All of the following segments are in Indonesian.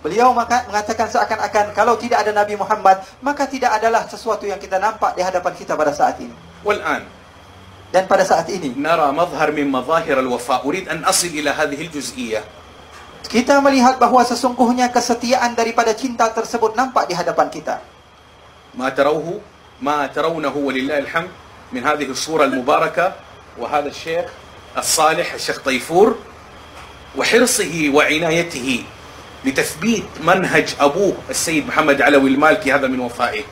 Beliau mengatakan seakan-akan kalau tidak ada Nabi Muhammad, maka tidak adalah sesuatu yang kita nampak di hadapan kita pada saat ini. Dan pada saat ini نرى مظهر من مظاهر الوفاء. أريد أن أصل إلى هذه الجزئية. Kita melihat bahwa sesungguhnya kesetiaan daripada cinta tersebut nampak di hadapan kita. ما ترونه ولله الحمد من هذه الصورة المباركة وهذا الشيخ الصالح الشيخ طيفور وحرصه وعنايته لتثبيت منهج أبوه السيد محمد علوي المالكي، هذا من وفائه.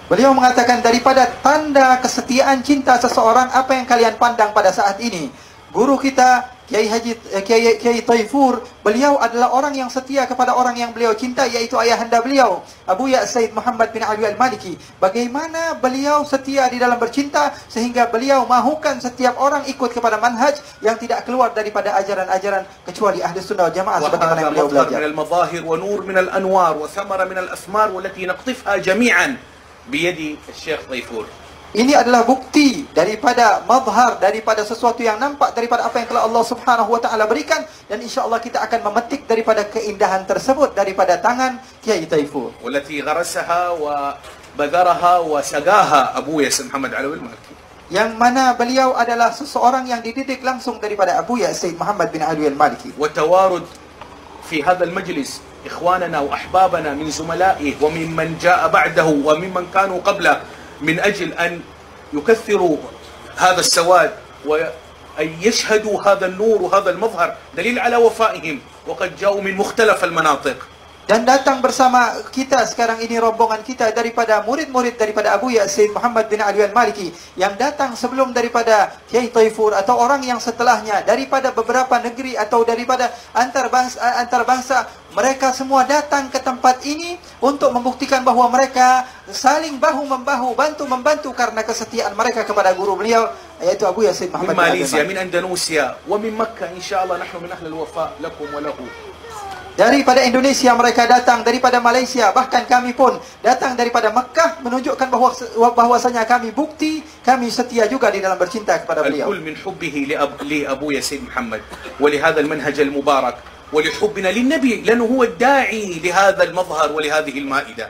Beliau mengatakan daripada tanda kesetiaan cinta seseorang apa yang kalian pandang pada saat ini. Guru kita Kiai Taifur, beliau adalah orang yang setia kepada orang yang beliau cinta, yaitu ayahanda beliau Abu Ya Said Muhammad bin Ali Al-Maliki. Bagaimana beliau setia di dalam bercinta sehingga beliau mahukan setiap orang ikut kepada manhaj yang tidak keluar daripada ajaran-ajaran kecuali ahli sunnah wal jamaah sebagaimana yang beliau belajar. من المظاهر ونور من الأنوار وثمرة من الأثمار والتي نقطفها جميعا بيد الشيخ طيفور. Ini adalah bukti daripada mazhar, daripada sesuatu yang nampak daripada apa yang telah Allah Subhanahu wa taala berikan, dan insyaallah kita akan memetik daripada keindahan tersebut daripada tangan Kiai Taifur. والتي غرسها وبذرها وسقاها أبو ياسر محمد علوي المالكي. Yang mana beliau adalah seseorang yang dididik langsung daripada Abu Ya Said Muhammad bin Ali Al-Maliki. وتوارد في هذا المجلس إخواننا وأحبابنا من زملائه وممن جاء بعده وممن كانوا قبله من أجل أن يكثروا هذا السواد وأن يشهدوا هذا النور وهذا المظهر دليل على وفائهم، وقد جاءوا من مختلف المناطق. Dan datang bersama kita sekarang ini rombongan kita daripada murid-murid daripada Abu Ya Said Muhammad bin Ali Al-Maliki yang datang sebelum daripada Kiai Taifur atau orang yang setelahnya daripada beberapa negeri atau daripada antar bangsa, mereka semua datang ke tempat ini untuk membuktikan bahawa mereka saling bahu-membahu, bantu-membantu karena kesetiaan mereka kepada guru beliau yaitu Abu Ya Said Muhammad bin Ali Malaysia, Al-Maliki. من أندونيسيا ومن مكة إن شاء الله نحن من أهل الوفاء لكم وله. Daripada Indonesia mereka datang, daripada Malaysia, bahkan kami pun datang daripada Mekah menunjukkan bahwasanya kami bukti kami setia juga di dalam bercinta kepada beliau. الكل من حبه لأبو ياسين محمد ولهذا المنهج المبارك ولحبنا للنبي لأنه هو الداعي لهذا المظهر ولهذه المائدة.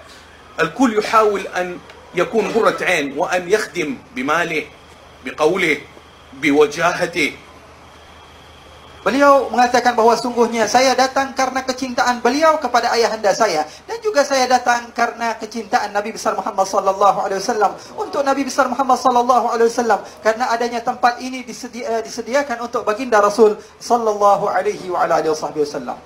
الكل يحاول أن يكون قرة عين وأن يخدم بماله بقوله بوجاهته. Beliau mengatakan bahawa sungguhnya saya datang karena kecintaan beliau kepada ayahanda saya, dan juga saya datang karena kecintaan Nabi besar Muhammad sallallahu alaihi wasallam untuk Nabi besar Muhammad sallallahu alaihi wasallam, karena adanya tempat ini disediakan untuk baginda Rasul sallallahu alaihi wa ala alihi wasallam.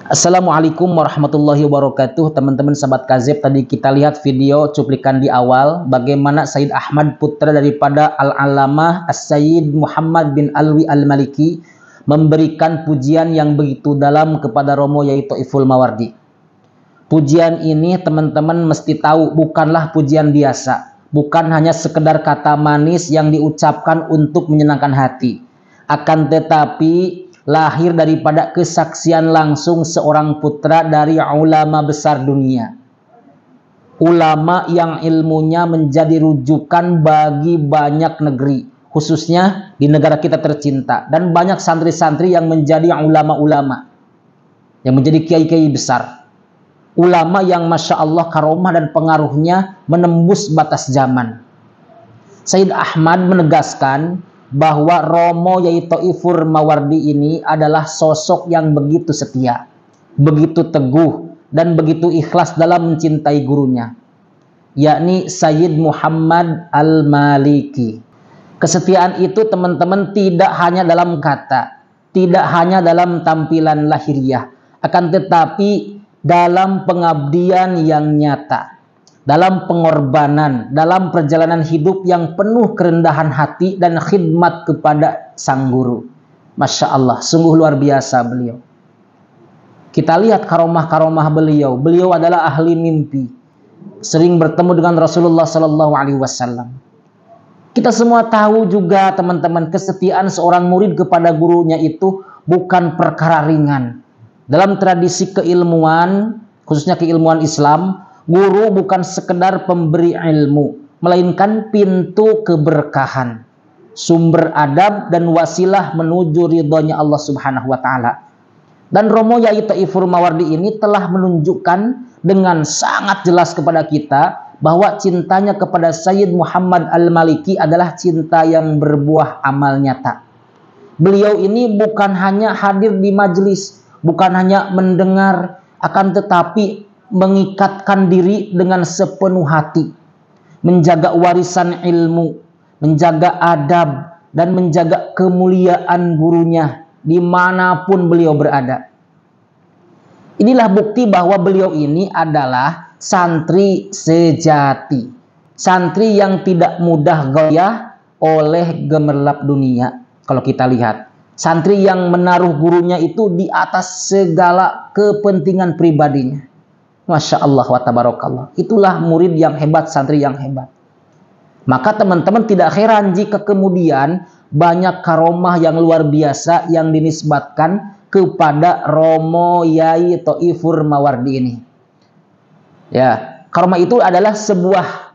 Assalamualaikum warahmatullahi wabarakatuh. Teman-teman sahabat Kazeb, tadi kita lihat video cuplikan di awal bagaimana Sayyid Ahmad, putra daripada Al-Alamah As-Sayyid Muhammad bin Alwi Al-Maliki, memberikan pujian yang begitu dalam kepada Romo yaitu Iful Mawardi. Pujian ini teman-teman mesti tahu bukanlah pujian biasa, bukan hanya sekedar kata manis yang diucapkan untuk menyenangkan hati, akan tetapi lahir daripada kesaksian langsung seorang putra dari ulama besar dunia, ulama yang ilmunya menjadi rujukan bagi banyak negeri, khususnya di negara kita tercinta, dan banyak santri-santri yang menjadi ulama-ulama, yang menjadi kiai-kiai besar, ulama yang Masya Allah karomah dan pengaruhnya menembus batas zaman. Sayyid Ahmad menegaskan bahwa Romo yaitu Iful Mawardi ini adalah sosok yang begitu setia, begitu teguh, dan begitu ikhlas dalam mencintai gurunya, yakni Sayyid Muhammad Al-Maliki. Kesetiaan itu teman-teman tidak hanya dalam kata, tidak hanya dalam tampilan lahiriah, akan tetapi dalam pengabdian yang nyata, dalam pengorbanan, dalam perjalanan hidup yang penuh kerendahan hati dan khidmat kepada sang guru. Masya Allah, sungguh luar biasa beliau. Kita lihat karomah-karomah beliau. Beliau adalah ahli mimpi, sering bertemu dengan Rasulullah Sallallahu Alaihi Wasallam. Kita semua tahu juga teman-teman, kesetiaan seorang murid kepada gurunya itu bukan perkara ringan. Dalam tradisi keilmuan, khususnya keilmuan Islam, guru bukan sekedar pemberi ilmu, melainkan pintu keberkahan, sumber adab dan wasilah menuju ridhonya Allah Subhanahu wa taala. Dan Romo Yai Thaifur Mawardi ini telah menunjukkan dengan sangat jelas kepada kita bahwa cintanya kepada Sayyid Muhammad Al-Maliki adalah cinta yang berbuah amal nyata. Beliau ini bukan hanya hadir di majelis, bukan hanya mendengar, akan tetapi mengikatkan diri dengan sepenuh hati, menjaga warisan ilmu, menjaga adab, dan menjaga kemuliaan gurunya dimanapun beliau berada. Inilah bukti bahwa beliau ini adalah santri sejati, santri yang tidak mudah goyah oleh gemerlap dunia. Kalau kita lihat, santri yang menaruh gurunya itu di atas segala kepentingan pribadinya. Masya Allah wa tabarakallah. Itulah murid yang hebat, santri yang hebat. Maka teman-teman tidak heran jika kemudian banyak karomah yang luar biasa yang dinisbatkan kepada Romo Yai Thaifur Mawardi ini. Ya, karomah itu adalah sebuah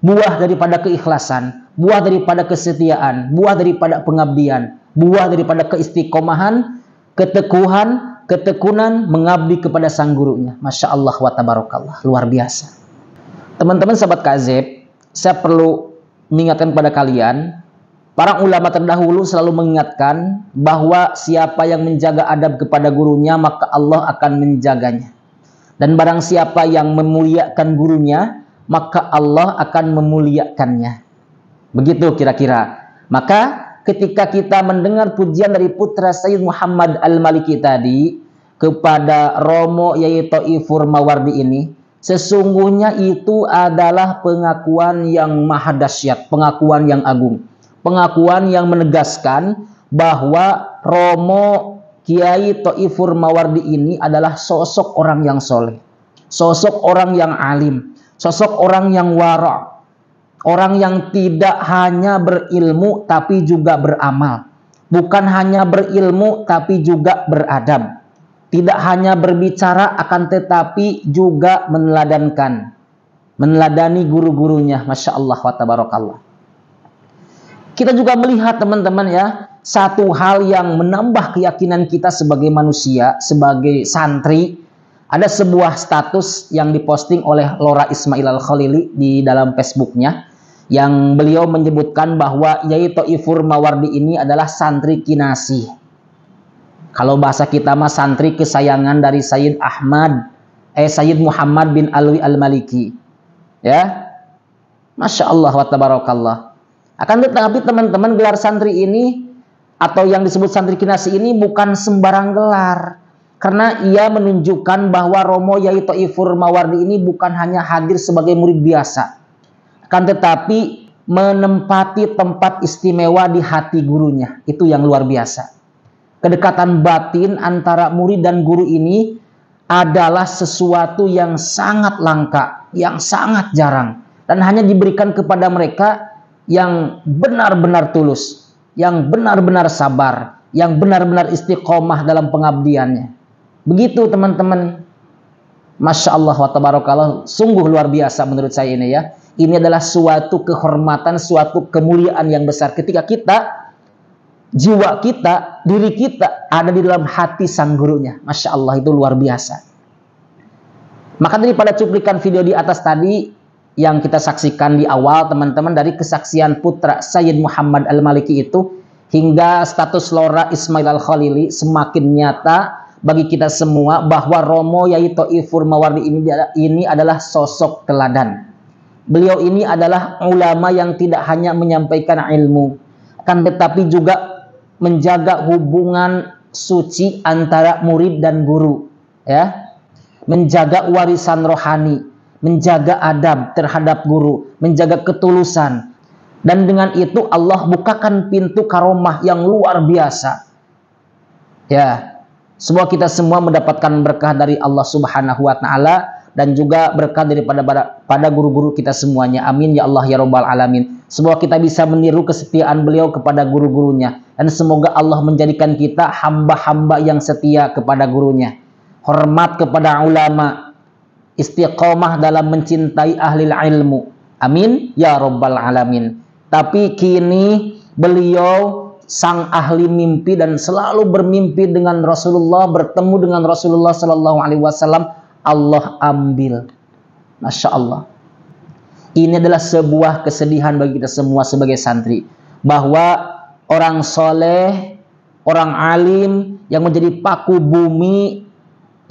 buah daripada keikhlasan, buah daripada kesetiaan, buah daripada pengabdian, buah daripada keistiqomahan, ketekunan mengabdi kepada sang gurunya. Masya Allah wa tabarakallah, luar biasa. Teman-teman sahabat KZ, saya perlu mengingatkan kepada kalian, para ulama terdahulu selalu mengingatkan bahwa siapa yang menjaga adab kepada gurunya, maka Allah akan menjaganya. Dan barang siapa yang memuliakan gurunya, maka Allah akan memuliakannya. Begitu kira-kira. Maka ketika kita mendengar pujian dari putra Sayyid Muhammad Al-Maliki tadi kepada Romo Yai Thaifur Mawardi ini, sesungguhnya itu adalah pengakuan yang maha dahsyat, pengakuan yang agung, pengakuan yang menegaskan bahwa Romo Kiai Thaifur Mawardi ini adalah sosok orang yang soleh, sosok orang yang alim, sosok orang yang wara, orang yang tidak hanya berilmu tapi juga beramal, bukan hanya berilmu tapi juga beradab. Tidak hanya berbicara akan tetapi juga meneladani guru-gurunya. Masya Allah wa tabarakallah. Kita juga melihat teman-teman ya, satu hal yang menambah keyakinan kita sebagai manusia, sebagai santri. Ada sebuah status yang diposting oleh Lora Ismail Al-Khalili di dalam Facebooknya, yang beliau menyebutkan bahwa Yai Thaifur Mawardi ini adalah santri kinasih. Kalau bahasa kita mah santri kesayangan dari Sayyid Muhammad bin Alwi Al-Maliki. Ya. Masya Allah wa tabarakallah. Akan tetapi teman-teman, gelar santri ini atau yang disebut santri kinasi ini bukan sembarang gelar. Karena ia menunjukkan bahwa Romo Yai Thaifur Mawardi ini bukan hanya hadir sebagai murid biasa, akan tetapi menempati tempat istimewa di hati gurunya. Itu yang luar biasa. Kedekatan batin antara murid dan guru ini adalah sesuatu yang sangat langka, yang sangat jarang, dan hanya diberikan kepada mereka yang benar-benar tulus, yang benar-benar sabar, yang benar-benar istiqomah dalam pengabdiannya. Begitu teman-teman. Masya Allah wa tabarakallah, sungguh luar biasa menurut saya ini ya. Ini adalah suatu kehormatan, suatu kemuliaan yang besar ketika jiwa kita, diri kita ada di dalam hati sang gurunya. Masya Allah, itu luar biasa. Maka daripada cuplikan video di atas tadi yang kita saksikan di awal teman-teman, dari kesaksian putra Sayyid Muhammad Al-Maliki itu hingga status Lora Ismail Al-Khalili, semakin nyata bagi kita semua bahwa Romo Yai Thaifur Mawardi ini adalah sosok teladan. Beliau ini adalah ulama yang tidak hanya menyampaikan ilmu, akan tetapi juga menjaga hubungan suci antara murid dan guru, ya, menjaga warisan rohani, menjaga adab terhadap guru, menjaga ketulusan, dan dengan itu Allah bukakan pintu karomah yang luar biasa. Ya, semoga kita semua mendapatkan berkah dari Allah Subhanahu wa Ta'ala dan juga berkah daripada pada guru-guru kita semuanya. Amin ya Allah ya Rabbal Alamin. Semoga kita bisa meniru kesetiaan beliau kepada guru-gurunya, dan semoga Allah menjadikan kita hamba-hamba yang setia kepada gurunya, hormat kepada ulama, istiqomah dalam mencintai ahli ilmu. Amin ya Rabbal Alamin. Tapi kini beliau sang ahli mimpi dan selalu bermimpi dengan Rasulullah, bertemu dengan Rasulullah Sallallahu Alaihi Wasallam, Allah ambil. Masya Allah. Ini adalah sebuah kesedihan bagi kita semua sebagai santri, bahwa orang soleh, orang alim yang menjadi paku bumi,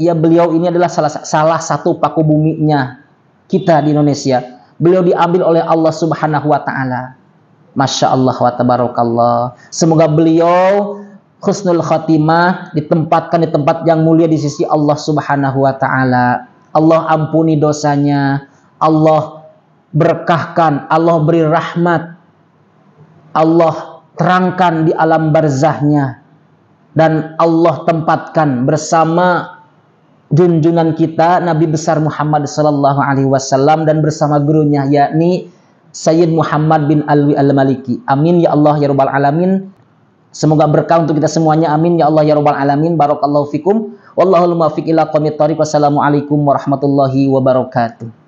ya beliau ini adalah salah satu paku buminya kita di Indonesia. Beliau diambil oleh Allah Subhanahu wa Ta'ala. Masya Allah wa tabarakallah. Semoga beliau husnul khatimah, ditempatkan di tempat yang mulia di sisi Allah Subhanahu wa Ta'ala. Allah ampuni dosanya, Allah berkahkan, Allah beri rahmat, Allah terangkan di alam barzahnya, dan Allah tempatkan bersama junjungan kita Nabi besar Muhammad sallallahu alaihi wasallam dan bersama gurunya yakni Sayyid Muhammad bin Alwi Al-Maliki. Amin ya Allah ya rabbal alamin. Semoga berkah untuk kita semuanya. Amin ya Allah ya rabbal alamin. Barakallahu fikum. Wallahul muwaffiq ila aqwamit thoriq. Wassalamualaikum warahmatullahi wabarakatuh.